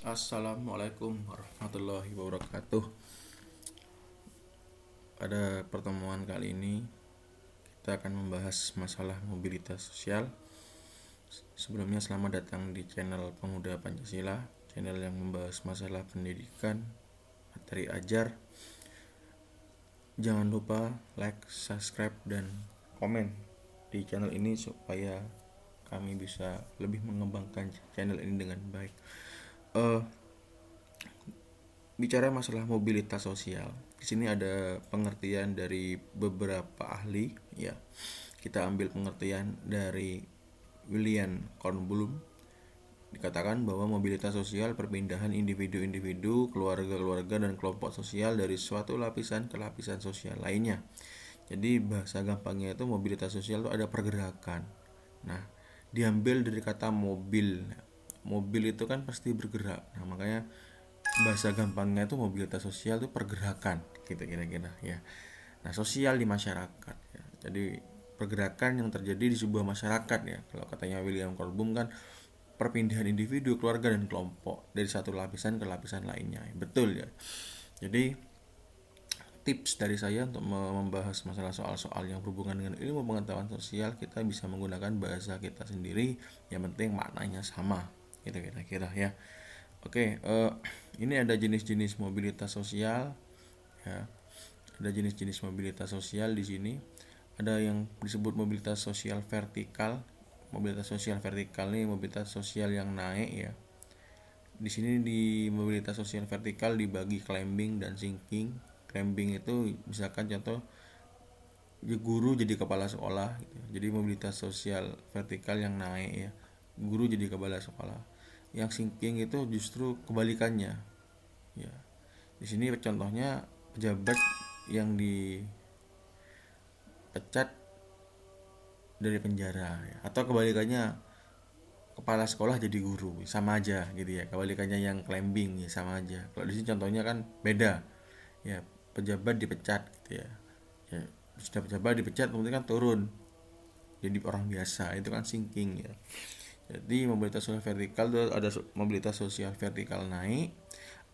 Assalamualaikum warahmatullahi wabarakatuh. Pada pertemuan kali ini kita akan membahas masalah mobilitas sosial. Sebelumnya selamat datang di channel Pemuda Pancasila, channel yang membahas masalah pendidikan, materi ajar. Jangan lupa like, subscribe, dan komen di channel ini supaya kami bisa lebih mengembangkan channel ini dengan baik. Bicara masalah mobilitas sosial, di sini ada pengertian dari beberapa ahli, ya. Kita ambil pengertian dari William Kornblum. Dikatakan bahwa mobilitas sosial perpindahan individu-individu, keluarga-keluarga, dan kelompok sosial dari suatu lapisan ke lapisan sosial lainnya. Jadi bahasa gampangnya itu mobilitas sosial itu ada pergerakan. Nah, diambil dari kata mobil. Mobil itu kan pasti bergerak. Nah, makanya bahasa gampangnya itu mobilitas sosial itu pergerakan gitu kira-kira ya. Nah, sosial di masyarakat ya. Jadi pergerakan yang terjadi di sebuah masyarakat ya. Kalau katanya William Corbum kan perpindahan individu, keluarga, dan kelompok dari satu lapisan ke lapisan lainnya. Betul ya. Jadi tips dari saya untuk membahas masalah soal-soal yang berhubungan dengan ilmu pengetahuan sosial, kita bisa menggunakan bahasa kita sendiri, yang penting maknanya sama gitu kira-kira ya. Oke, ini ada jenis-jenis mobilitas sosial ya. Ada jenis-jenis mobilitas sosial di sini. Ada yang disebut mobilitas sosial vertikal. Mobilitas sosial vertikal ini mobilitas sosial yang naik ya. Di sini di mobilitas sosial vertikal dibagi climbing dan sinking. Climbing itu misalkan contoh guru jadi kepala sekolah gitu. Jadi mobilitas sosial vertikal yang naik ya. Guru jadi kepala sekolah. Yang sinking itu justru kebalikannya. Ya. Di sini contohnya pejabat yang dipecat dari penjara ya. Atau kebalikannya kepala sekolah jadi guru, sama aja gitu ya. Kebalikannya yang climbing ya sama aja. Kalau di sini contohnya kan beda. Ya, pejabat dipecat gitu ya. Ya, sudah pejabat dipecat kemudian kan turun jadi orang biasa, itu kan sinking ya. Jadi mobilitas sosial vertikal itu ada mobilitas sosial vertikal naik,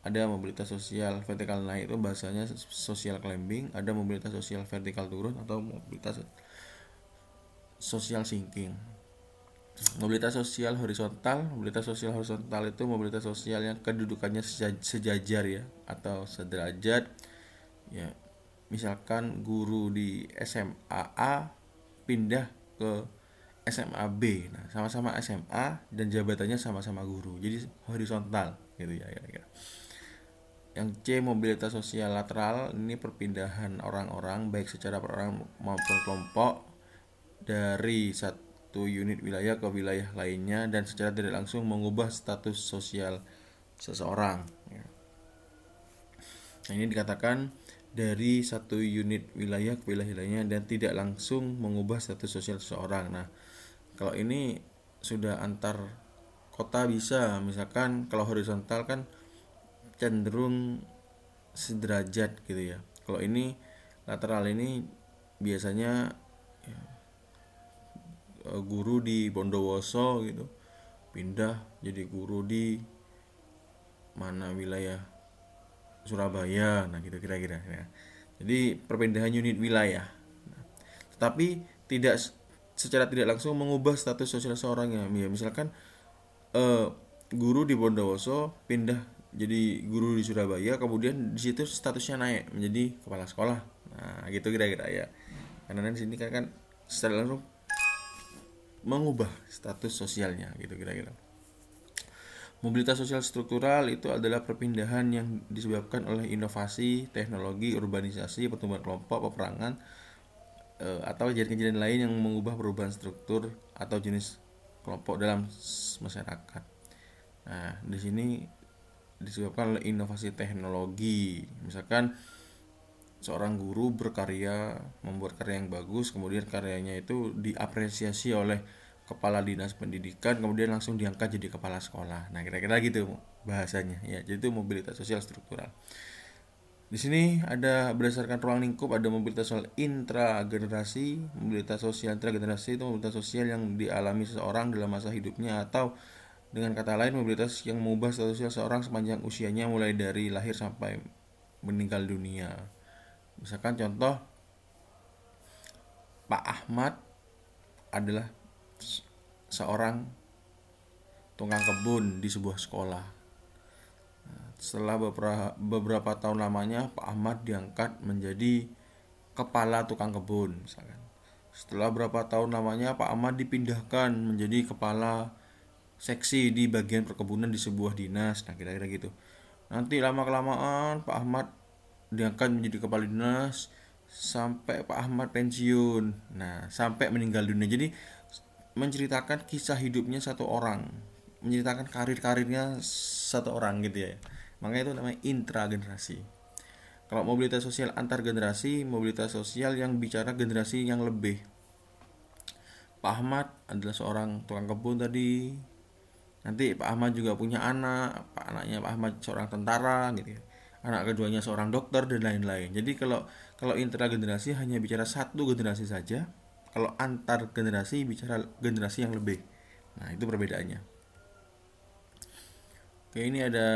ada mobilitas sosial vertikal naik itu bahasanya social climbing, ada mobilitas sosial vertikal turun atau mobilitas social sinking. Mobilitas sosial horizontal itu mobilitas sosial yang kedudukannya sejajar ya atau sederajat ya. Misalkan guru di SMA A pindah ke SMA B. Nah, sama-sama SMA dan jabatannya sama-sama guru. Jadi horizontal gitu ya kira-kira. Yang C mobilitas sosial lateral, ini perpindahan orang-orang baik secara perorangan maupun kelompok dari satu unit wilayah ke wilayah lainnya dan secara tidak langsung mengubah status sosial seseorang. Nah, ini dikatakan dari satu unit wilayah ke wilayah lainnya dan tidak langsung mengubah status sosial seseorang. Nah, kalau ini sudah antar kota bisa, misalkan kalau horizontal kan cenderung sederajat gitu ya. Kalau ini lateral ini biasanya ya, guru di Bondowoso gitu pindah jadi guru di mana wilayah Surabaya, nah gitu kira-kira ya. Jadi perpindahan unit wilayah, tetapi tidak secara tidak langsung mengubah status sosial seorangnya. Ya, misalkan guru di Bondowoso pindah jadi guru di Surabaya, kemudian di situ statusnya naik menjadi kepala sekolah. Nah, gitu kira-kira ya. Karena di sini kan secara langsung mengubah status sosialnya, gitu kira-kira. Mobilitas sosial struktural itu adalah perpindahan yang disebabkan oleh inovasi, teknologi, urbanisasi, pertumbuhan kelompok, peperangan, atau kejadian-kejadian lain yang mengubah perubahan struktur atau jenis kelompok dalam masyarakat. Nah, di sini disebabkan oleh inovasi teknologi. Misalkan seorang guru berkarya, membuat karya yang bagus, kemudian karyanya itu diapresiasi oleh kepala dinas pendidikan, kemudian langsung diangkat jadi kepala sekolah. Nah, kira-kira gitu bahasanya ya. Jadi itu mobilitas sosial struktural. Di sini ada berdasarkan ruang lingkup, ada mobilitas sosial intragenerasi. Mobilitas sosial intragenerasi itu mobilitas sosial yang dialami seseorang dalam masa hidupnya atau Dengan kata lain, mobilitas yang mengubah status sosial seorang sepanjang usianya mulai dari lahir sampai meninggal dunia. Misalkan contoh, Pak Ahmad adalah seorang tukang kebun di sebuah sekolah. Setelah beberapa tahun lamanya, Pak Ahmad diangkat menjadi kepala tukang kebun misalkan. Setelah beberapa tahun lamanya, Pak Ahmad dipindahkan menjadi kepala seksi di bagian perkebunan di sebuah dinas. Nah, kira-kira gitu. Nanti lama-kelamaan Pak Ahmad diangkat menjadi kepala dinas sampai Pak Ahmad pensiun. Nah, sampai meninggal dunia. Jadi menceritakan kisah hidupnya satu orang, menceritakan karir-karirnya satu orang gitu ya. Makanya itu namanya intragenerasi. Kalau mobilitas sosial antar generasi, mobilitas sosial yang bicara generasi yang lebih. Pak Ahmad adalah seorang tukang kebun tadi. Nanti Pak Ahmad juga punya anak, anaknya Pak Ahmad seorang tentara gitu ya. Anak keduanya seorang dokter dan lain-lain. Jadi kalau kalau intragenerasi hanya bicara satu generasi saja. Kalau antar generasi bicara generasi yang lebih. Nah, itu perbedaannya. Oke, ini ada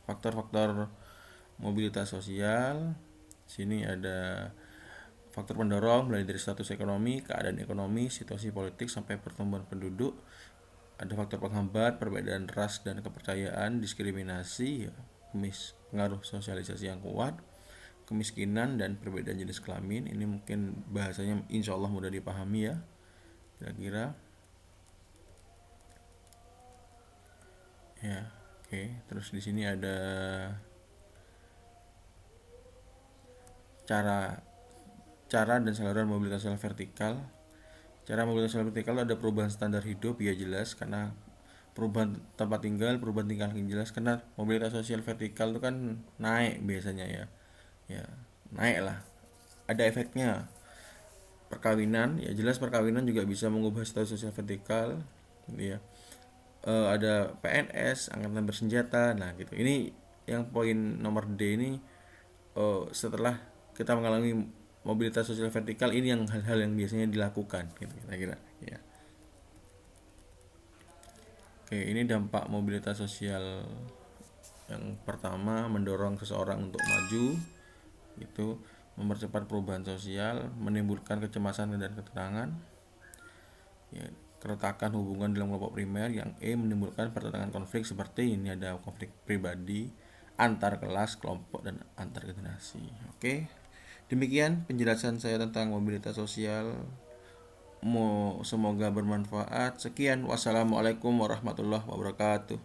faktor-faktor mobilitas sosial. Sini ada faktor pendorong mulai dari status ekonomi, keadaan ekonomi, situasi politik sampai pertumbuhan penduduk. Ada faktor penghambat, perbedaan ras dan kepercayaan, diskriminasi, ya, pengaruh sosialisasi yang kuat, kemiskinan dan perbedaan jenis kelamin. Ini mungkin bahasanya insya Allah mudah dipahami ya, kira-kira. Ya, oke. Terus di sini ada cara cara dan saluran mobilitas sosial vertikal. Cara mobilitas sosial vertikal ada perubahan standar hidup, ya jelas karena perubahan tempat tinggal, perubahan tingkah laku jelas karena mobilitas sosial vertikal itu kan naik biasanya ya. Ya, naik lah. Ada efeknya. Perkawinan, ya jelas perkawinan juga bisa mengubah status sosial vertikal, gitu ya. Ada PNS, angkatan bersenjata, nah gitu. Ini yang poin nomor D ini, setelah kita mengalami mobilitas sosial vertikal, ini yang hal-hal yang biasanya dilakukan, gitu kira-kira. Ya. Oke, ini dampak mobilitas sosial yang pertama, mendorong seseorang untuk maju, itu mempercepat perubahan sosial, menimbulkan kecemasan dan ketenangan, ya, keretakan hubungan dalam kelompok primer. Yang E, menimbulkan pertentangan konflik seperti ini, ada konflik pribadi, antar kelas, kelompok, dan antar generasi. Oke, demikian penjelasan saya tentang mobilitas sosial. Semoga bermanfaat. Sekian, wassalamualaikum warahmatullahi wabarakatuh.